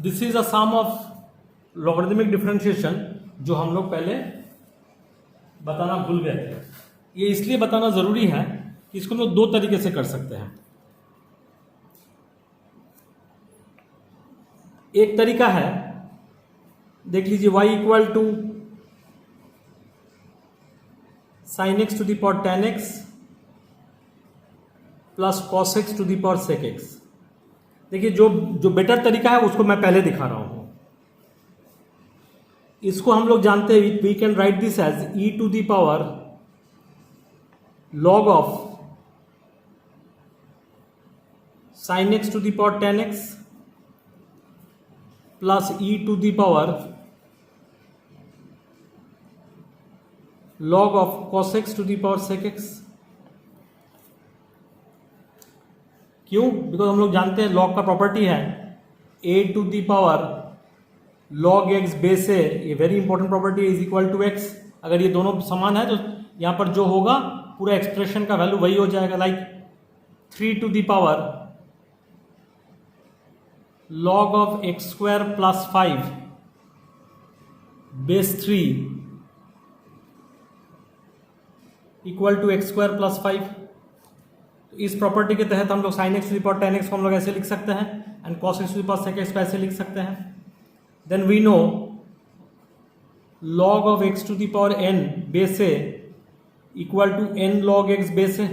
This is a sum of logarithmic differentiation जो हम लोग पहले बताना भूल गए थे। ये इसलिए बताना जरूरी है कि इसको हम लोग दो तरीके से कर सकते हैं। एक तरीका है, देख लीजिए, y equal to sine x to the power ten x plus cos x to the power sec x. देखिए, जो बेटर तरीका है उसको मैं पहले दिखा रहा हूं। इसको हम लोग जानते हैं, we can write this as e to the power log of sine x to the power ten x plus e to the power log of cos x to the power sec x। क्यों? Because हम लोग जानते हैं log का property है a to the power log x base है, ये very important property है, इज इक्वल टू x। अगर ये दोनों समान है तो यहां पर जो होगा पूरा एक्सप्रेशन का वैल्यू वही हो जाएगा, like 3 to the power log of x square plus 5 base 3 equal to x square plus 5। तो इस प्रॉपर्टी के तहत हम लोग sine x to the power ten x को हम लोग ऐसे लिख सकते हैं and cos x to the power sec x को ऐसे लिख सकते हैं। Then we know log of x to the power n base a equal to n log x base a.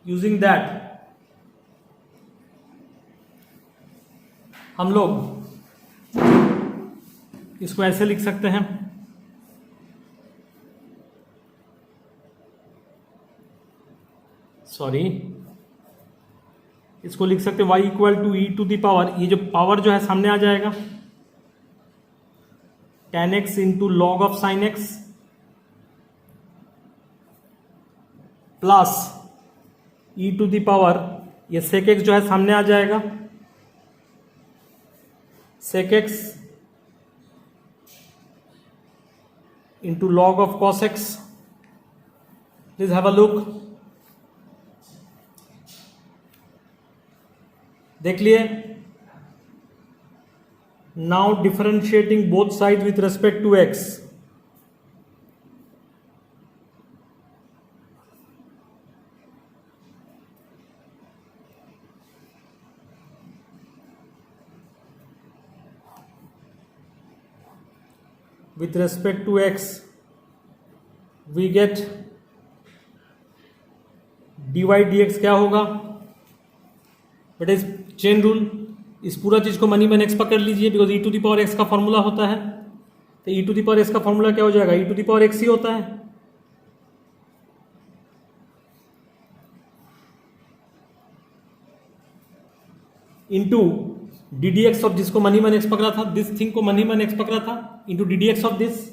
Using that हम लोग इसको ऐसे लिख सकते हैं, सॉरी, इसको लिख सकते हैं y equal to e to the power, ये जो पावर जो है सामने आ जाएगा, tan x into log of sine x plus e to the power, ये सेक एक्स जो है सामने आ जाएगा, sec x into log of cos x. Please have a look, देख लिए। Now differentiating both side with respect to x, with respect to x we get dy dx क्या होगा, बट इज चेन रूल, इस पूरा चीज को मनी मैन एक्स पकड़ लीजिए, because e to the power x का फॉर्मूला होता है। तो e to the power x का फॉर्मूला क्या हो जाएगा, e to the power x ही होता है। Into d d x of जिसको मनी मैन एक्स पकड़ा था, दिस थिंग को मनी मैन एक्स पकड़ा था, into d d x of this.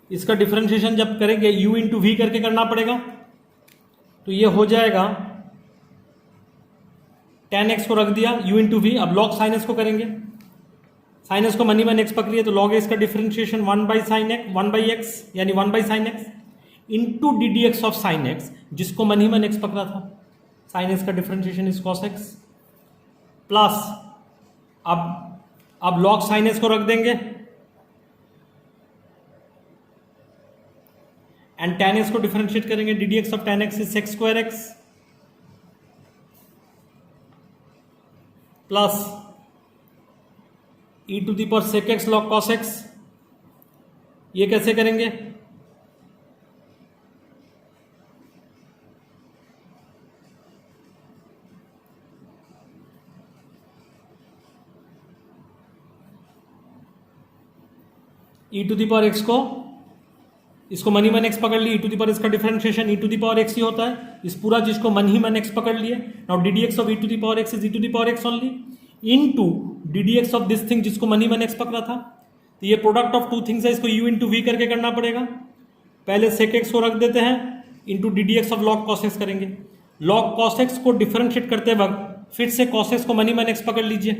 इसका डिफरेंशिएशन जब करेंगे यू इंटू वी करके करना पड़ेगा, तो ये हो जाएगा टेन एक्स को रख दिया u इंटू वी। अब लॉग साइन एक्स को करेंगे, साइन एक्स को मनी मैन एक्स पकड़िए, तो लॉग एक्स का differentiation 1 by sine x, 1 by x यानी 1 by sine x into d d x of sine x जिसको मनी मैन एक्स पकड़ा था। साइन एक्स का differentiation is cos x plus अब लॉग साइन एक्स को रख देंगे एंड टेन एक्स को डिफरेंशिएट करेंगे, d d x of tan x is sec square x plus e to the power sec x log cos x. ये कैसे करेंगे, e to the power x को, इसको मनी मैन एक्स पकड़ लिए, ई टू दी पावर इसका differentiation e to the power x ही होता है, इस पूरा चीज को मन ही मन एक्स पकड़ लिए। Now d d x of e to the power x is e to the power x only into d d x of this thing जिसको मनी मन एक्स पकड़ा था। तो ये प्रोडक्ट ऑफ टू थिंग्स है, इसको यू इंटू वी करके करना पड़ेगा। पहले सेक एक्स को रख देते हैं, into d d x of log cos x करेंगे। लॉग कॉस एक्स को डिफरेंशिएट करते वक्त फिर से कॉस एक्स को मनी मन एक्स पकड़ लीजिए,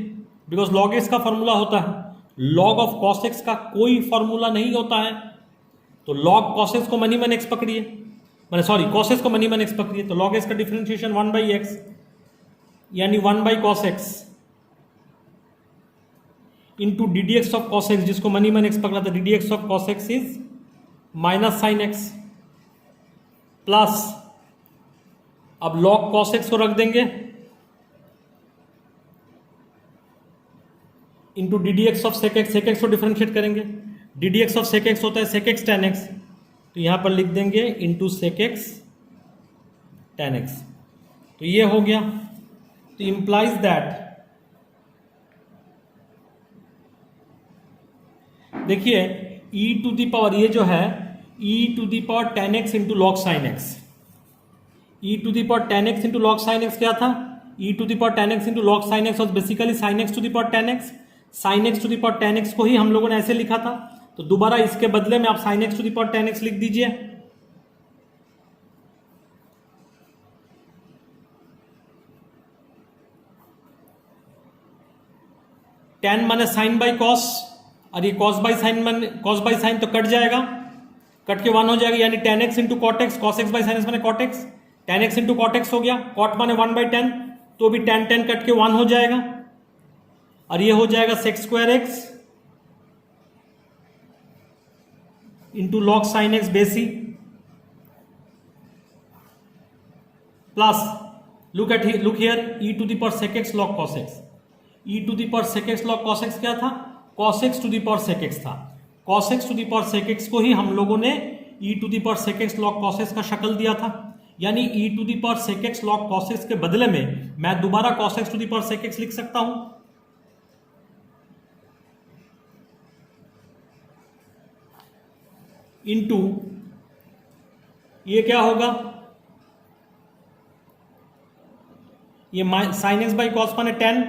बिकॉज लॉग एक्स का फॉर्मूला होता है, लॉग ऑफ कॉस एक्स का कोई फॉर्मूला नहीं होता है। तो लॉग कॉस एक्स को मनी मन एक्स पकड़िए, मैंने सॉरी कॉस एक्स को मनी मन एक्स पकड़िए, तो लॉग एक्स का डिफरेंशिएशन 1 बाई एक्स यानी 1 by cos x into d d x of cos x, जिसको मनी मैन एक्स पकड़ा था, D d x of cos x is minus sign x, plus अब लॉग कॉस एक्स को रख देंगे into d d x of sec x को डिफरेंशिएट करेंगे, d d x of sec x होता है सेक एक्स टेन एक्स, तो यहां पर लिख देंगे into sec x tan x, तो ये हो गया। तो इंप्लाइज दैट, देखिए e टू दी पावर, ये जो है e to the power ten x into log sine x, e to the power ten x into log sine x क्या था, e to the power ten x into log sine x और basically sine x to the power ten x, sine x to the power ten x को ही हम लोगों ने ऐसे लिखा था, तो दोबारा इसके बदले में आप sine x to the power ten x लिख दीजिए, टेन माने साइन बाई कॉस, और ये कॉस बाई साइन माने कॉस बाई साइन तो कट जाएगा, कट के वन हो जाएगा, यानी tan x into cot x, cos x by sine x माने cot x, tan x into cot x हो गया, कॉट माने वन बाई टेन, तो भी टेन टेन कट के वन हो जाएगा, और ये हो जाएगा sec square x into log sine x बेसी, plus look here e to the power sec x log cos x, e to the power sec x log cos x क्या था, cos x to the power sec x था, cos x to the power sec x को ही हम लोगों ने e to the power sec x log cos x का शक्ल दिया था, यानी ई to the power sec x log cos x के बदले में मैं दोबारा cos x to the power sec x लिख सकता हूं, इंटू ये क्या होगा, ये साइन एक्स बाई कॉस माने टेन,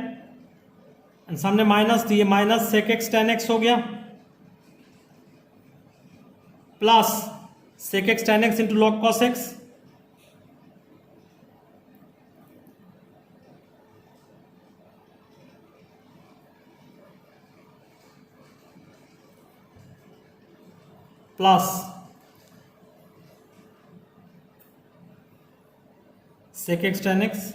सामने माइनस थी, ये minus sec x tan x हो गया, plus sec x tan x into log cos x, plus sec x tan x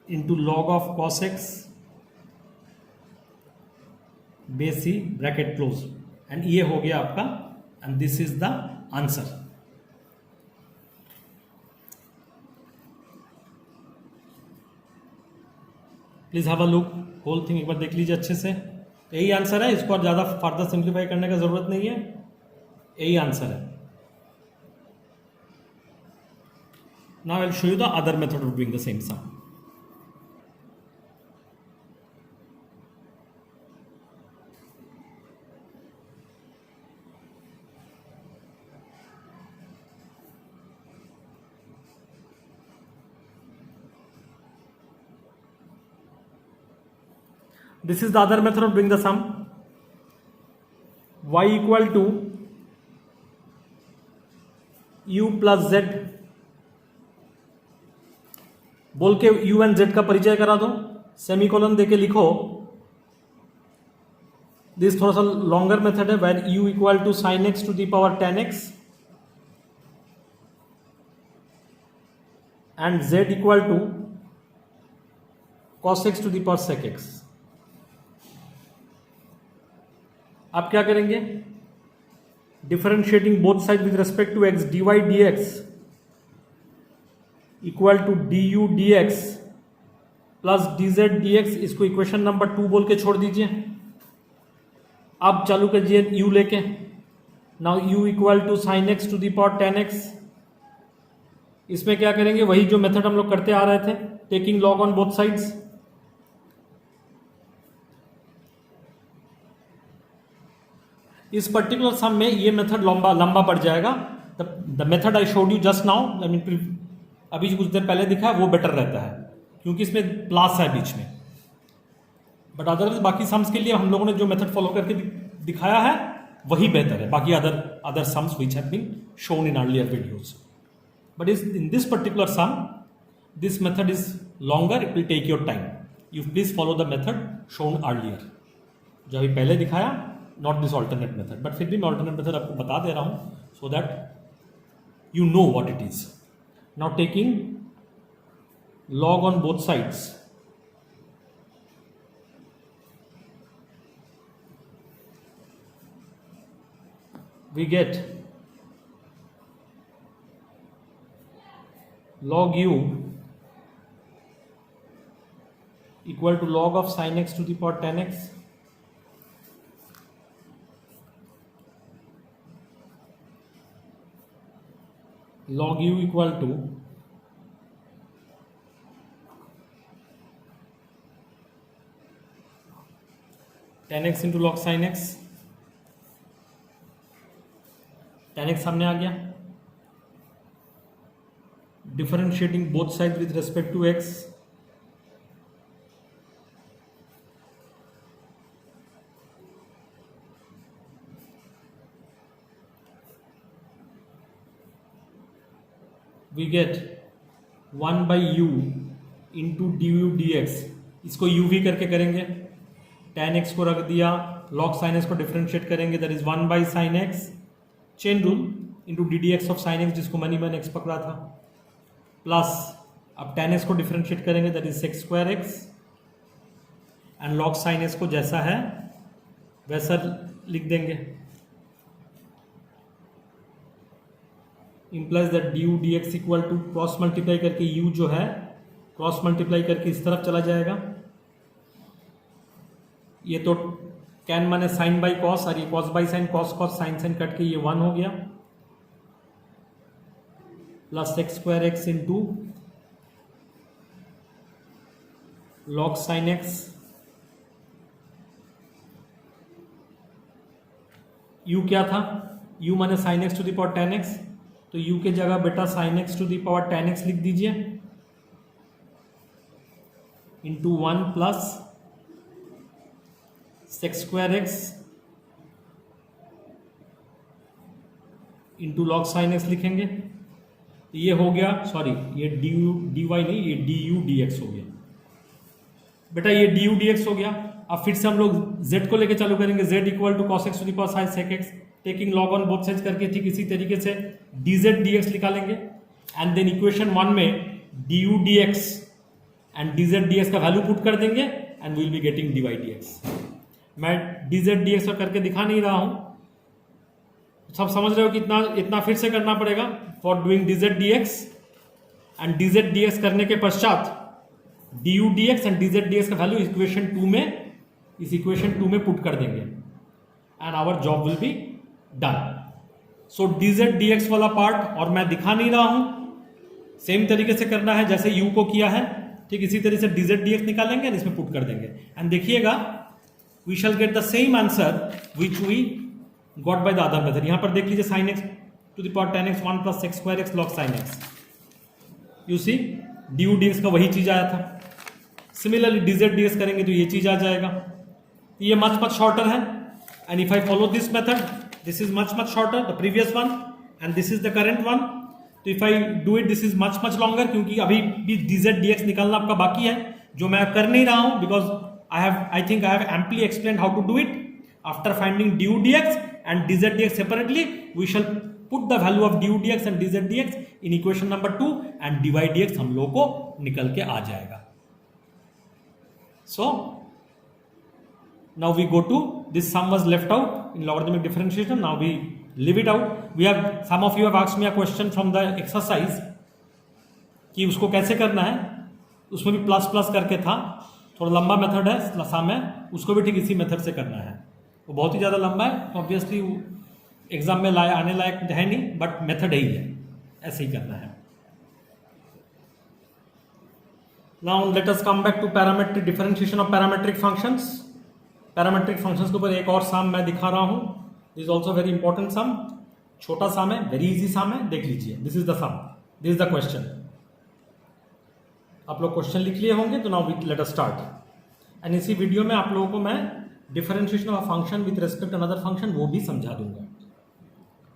into log of cos x base e bracket close, and ये हो गया आपका, and this is the answer. Please have a look, whole thing एक बार देख लीजिए अच्छे से, यही आंसर है, इसको और ज्यादा फर्दर सिंप्लीफाई करने का जरूरत नहीं है, यही आंसर है। Now I will show you the other method of doing the same sum. This is the other method of doing the sum. Y equal to u plus z, बोल के u and z का परिचय करा दो, semicolon देके लिखो, this थोड़ा सा लॉन्गर मेथड है, where u equal to sine x to the power ten x and z equal to cos x to the power sec x. आप क्या करेंगे, differentiating both side with respect to x, d y d x equal to d u d x plus d z d x, इसको equation number 2 बोल के छोड़ दीजिए। अब चालू कीजिए यू लेके, now u equal to sine x to the power ten x, इसमें क्या करेंगे, वही जो मेथड हम लोग करते आ रहे थे, taking log on both sides, इस पर्टिकुलर सम में ये मेथड लंबा पड़ जाएगा। The method I showed you just now, I mean अभी कुछ देर पहले दिखा है, वो बेटर रहता है क्योंकि इसमें प्लस है बीच में, बट अदरवाइज बाकी सम्स के लिए हम लोगों ने जो मेथड फॉलो करके दिखाया है वही बेहतर है, बाकी other sums which have been shown in earlier videos, but in this particular sum this method is longer, it will take your time, you please follow the method shown earlier, जो अभी पहले दिखाया, not this alternate method, but फिर भी मैं alternate method आपको बता दे रहा हूं so that you know what it is. Now taking log on both sides, we get log u equal to log of sin x to the power 10x log u equal to tan x into log sin x, tan x सामने आ गया, differentiating both side with respect to x, we get 1 by u into du dx, इसको uv करके करेंगे, tan x को रख दिया, log sin x को डिफरेंशिएट करेंगे, that is 1 by sin x chain rule into d d x of sine x जिसको मनी मैंने एक्स पकड़ा था, प्लस अब tan x को डिफरेंशिएट करेंगे, that is sec square x, and log sin x को जैसा है वैसा लिख देंगे, implies that d d x equal to cross multiply करके u जो है क्रॉस मल्टीप्लाई करके इस तरफ चला जाएगा, ये तो कैन माने साइन बाई कॉस और ये cos by sine, cos cos sine sine cut के ये 1 हो गया, plus sec square x into log sine x, u क्या था, u माने sine x to the power ten x, तो u के जगह बेटा sine x to the power ten x लिख दीजिए into 1 plus sec square x into log sine x लिखेंगे, ये हो गया, सॉरी ये डी यू डी वाई नहीं, ये डी यू डी एक्स हो गया बेटा, ये डी यू डी एक्स हो गया। अब फिर से हम लोग z को लेके चालू करेंगे, z equal to cos x to the power sine sec x, taking log on both sides करके ठीक इसी तरीके से dz dx निकालेंगे, एंड देन इक्वेशन 1 में du dx and dz dx का वैल्यू पुट कर देंगे and will be getting dy dx। मैं dz dx का करके दिखा नहीं रहा हूं, सब समझ रहे हो कि इतना फिर से करना पड़ेगा for doing dz dx, and dz dx करने के पश्चात du dx and dz dx का वैल्यू इक्वेशन 2 में, इस इक्वेशन 2 में पुट कर देंगे and our job will be done. So dz dx वाला पार्ट और मैं दिखा नहीं रहा हूं, सेम तरीके से करना है जैसे u को किया है, ठीक इसी तरीके से dz dx निकालेंगे एंड इसमें पुट कर देंगे एंड देखिएगा we shall get the same answer which we got by the other method। यहां पर देख लीजिए sin x to the power tan x 1 plus sec square x log sin x, you see du dx का वही चीज आया था। Similarly dz dx करेंगे तो ये चीज आ जाएगा, ये मच शॉर्टर है and if I follow this method this is much shorter the previous one and this is the current one, तो if I do it this is much longer, क्योंकि अभी भी dz dx निकालना आपका बाकी है जो मैं कर नहीं रहा हूं, because I think I have amply explained how to do it। After finding du dx and dz dx separately, we shall put the value of du dx and dz dx in equation number 2 and dy dx हम लोग को निकल के आ जाएगा। So now we go to this sum was left out in logarithmic differentiation, now we leave it out। We have some of you have asked me a question from the exercise कि उसको कैसे करना है, उसमें भी plus करके था, थोड़ा लंबा मेथड है सम है, उसको भी ठीक इसी मेथड से करना है, वो बहुत ही ज़्यादा लंबा है तो ऑब्वियसली एग्जाम में आने लायक है नहीं, बट मेथड यही है, ऐसे ही करना है। Now let us come back to parametric differentiation of parametric functions. Parametric functions के ऊपर एक और सम मैं दिखा रहा हूँ, this is also very important sum, छोटा सम है, वेरी इजी सम है, देख लीजिए, this is the sum, this is the question. आप लोग क्वेश्चन लिख लिए होंगे, तो now let us start. And इसी वीडियो में आप लोगों को मैं differentiation of function with respect to another function वो भी समझा दूंगा,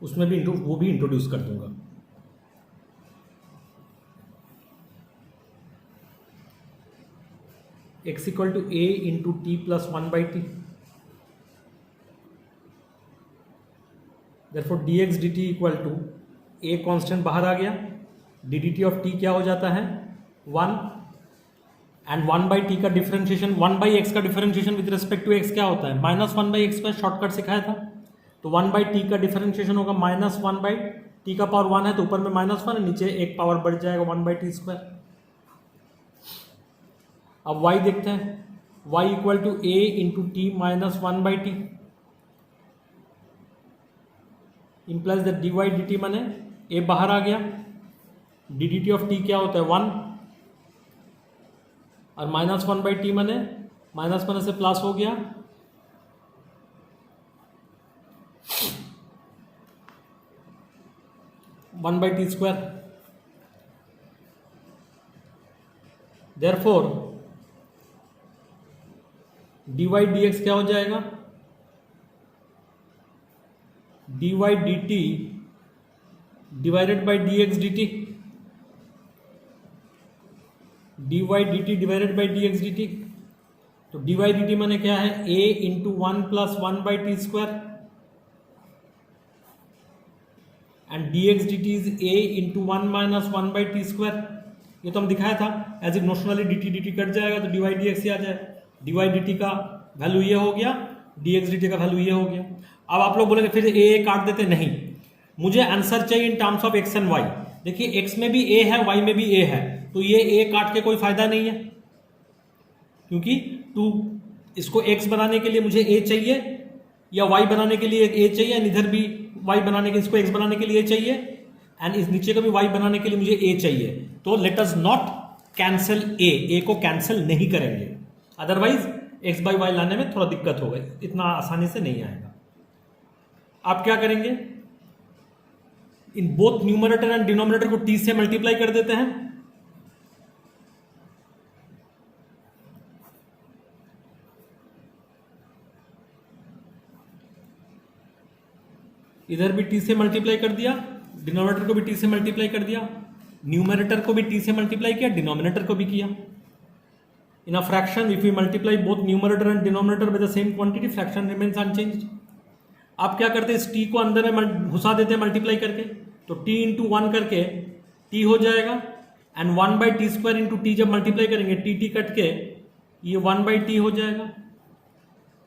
उसमें भी वो भी इंट्रोड्यूस कर दूंगा। x equal to a into t plus 1 by t, therefore dx dt equal to a constant बाहर आ गया, d d t of t क्या हो जाता है 1 एंड 1/t का डिफरेंशिएशन 1/x का differentiation with respect to x क्या होता है, -1/x का शॉर्टकट सिखाया था। तो 1/t का डिफरेंशिएशन होगा -1/t का पावर 1 है तो ऊपर में -1 है, नीचे एक पावर बढ़ जाएगा 1/t²। अब y देखते हैं, y equal to a into t minus 1/t implies that dy dt माने a बाहर आ गया, ddt ऑफ t क्या होता है 1, और -1/t माने -1 से प्लस हो गया, one by t square. Therefore dy dx क्या हो जाएगा, dy dt divided by dx dt, dy dt divided by dx dt। तो dy dt माने क्या है, a into 1 plus 1/t² and dx dt is a into 1 minus 1/t²। ये तो हम दिखाया था, as if notionally dt dt cut जाएगा तो dy dx ही आ जाए। dy dt का वैल्यू ये हो गया, dx dt का वैल्यू ये हो गया। अब आप लोग बोलेंगे फिर a काट देते, नहीं, मुझे आंसर चाहिए in terms of x and y। देखिए x में भी a है, y में भी a है, तो ये a काट के कोई फायदा नहीं है, क्योंकि इसको x बनाने के लिए मुझे a चाहिए या y बनाने के लिए a चाहिए, एंड इधर भी y बनाने के, इसको x बनाने के लिए a चाहिए, एंड इस नीचे का भी y बनाने के लिए मुझे a चाहिए। तो let us not cancel a को कैंसिल नहीं करेंगे, अदरवाइज x बाई y लाने में थोड़ा दिक्कत होगा, इतना आसानी से नहीं आएगा। आप क्या करेंगे, in both numerator and denominator को t से मल्टीप्लाई कर देते हैं, इधर भी t से मल्टीप्लाई कर दिया, डिनोमिनेटर को भी t से मल्टीप्लाई कर दिया, न्यूमरेटर को भी t से मल्टीप्लाई किया, डिनोमिनेटर को भी किया। In a fraction if we multiply both numerator and denominator with the same quantity, fraction remains unchanged. आप क्या करते हैं, इस t को अंदर में घुसा देते हैं मल्टीप्लाई करके, तो t इंटू 1 करके t हो जाएगा, एंड 1/t² इंटू t जब मल्टीप्लाई करेंगे t कट के ये 1/t हो जाएगा।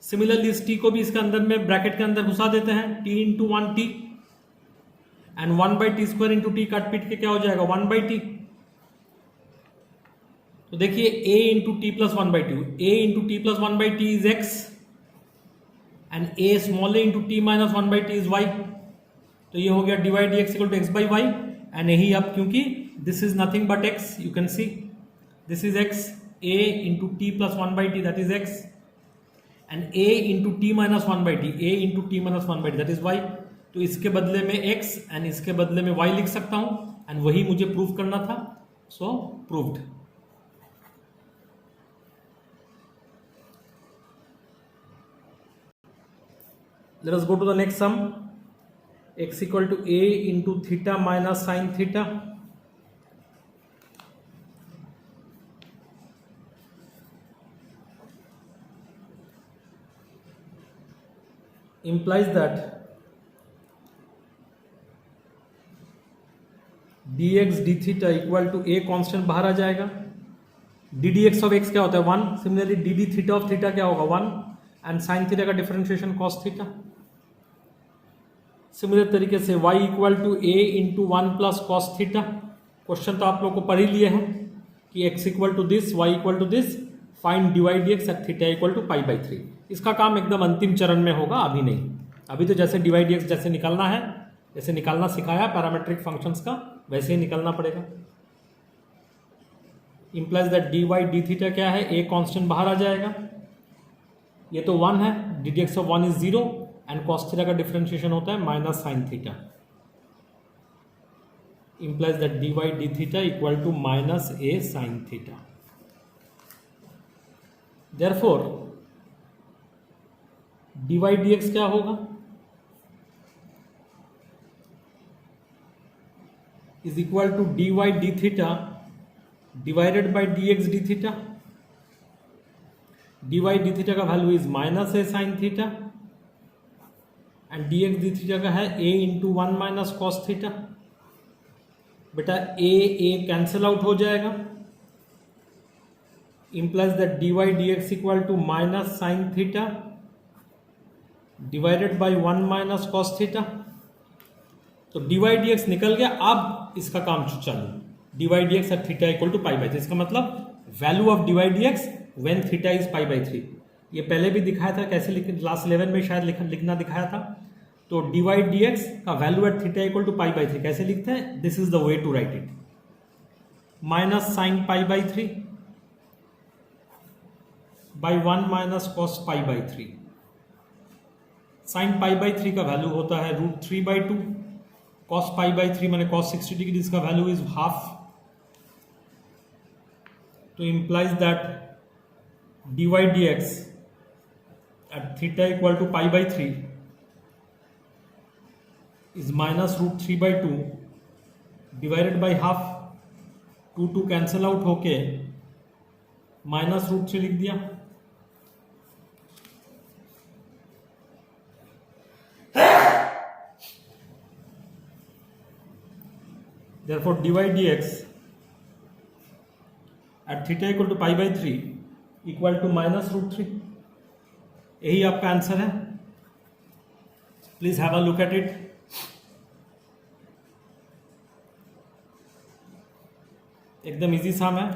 सिमिलरली इस t को भी इसके अंदर में ब्रैकेट के अंदर घुसा देते हैं, t into 1t and 1/t² into t काट पीट के क्या हो जाएगा 1/t। तो देखिए a into t plus 1/2, a into t plus 1/t is x and a small a into t minus 1/t is y। तो ये हो गया dy dx equal to x by y, and यही अब क्योंकि this is nothing but x, you can see this is x, a into t plus 1/t that is x, and a into t minus 1/t, a into t minus 1/t that is y। तो इसके बदले में x and इसके बदले में y लिख सकता हूं, एंड वही मुझे प्रूव करना था, सो proved. Let us go to the next sum. X equal to a into theta minus sin theta. Implies that dx d theta equal to a constant बाहर आ जाएगा, d dx of x क्या होता है 1, similarly d d theta of theta क्या होगा 1, and sine theta का differentiation cos theta. Similar तरीके से y equal to a into 1 plus cos theta. Question तो आप लोग को पढ़ ही लिए हैं कि x equal to this, y equal to this, find dy dx at theta equal to π/3। इसका काम एकदम अंतिम चरण में होगा, अभी नहीं। अभी तो जैसे dy dx जैसे निकालना है, जैसे निकालना सिखाया पैरामेट्रिक फंक्शंस का, वैसे ही निकालना पड़ेगा। Implies that dy d theta क्या है, a कांस्टेंट बाहर आ जाएगा, ये तो 1 है, d d x of 1 is 0, and cos theta का डिफरेंशिएशन होता है minus sine theta. Implies that d y d theta equal to minus a sine theta. Therefore d y d x क्या होगा, is equal to d y d theta divided by d x d theta. D y d theta का value is minus a sine theta, and d x d theta का है a into 1 minus cos theta. बेटा a cancel out हो जाएगा, implies that dy dx equal to minus sin theta divided by 1 minus cos theta. तो dy dx निकल गया. अब इसका काम चालू. dy dx at theta equal to pi by 3. इसका मतलब value of dy dx when theta is pi by 3. ये पहले भी दिखाया था कैसे लास्ट 11 में शायद लिखना दिखाया था. तो dy dx का value at theta equal to pi by 3 कैसे लिखते हैं? This is the way to write it. Minus sine pi by 3 by 1 minus cos pi by 3. Sine pi by 3 का वैल्यू होता है √3/2. कॉस पाई बाई 3 मैंने cos 60 degree, इसका value is half. तो implies that dy dx at theta equal to pi by 3 is minus √3/2 divided by half. 2 cancel out होके minus √3 लिख दिया. Therefore dy dx at theta equal to pi by 3 equal to minus √3. यही आपका answer है. Please have a look at it. एकदम easy sum है.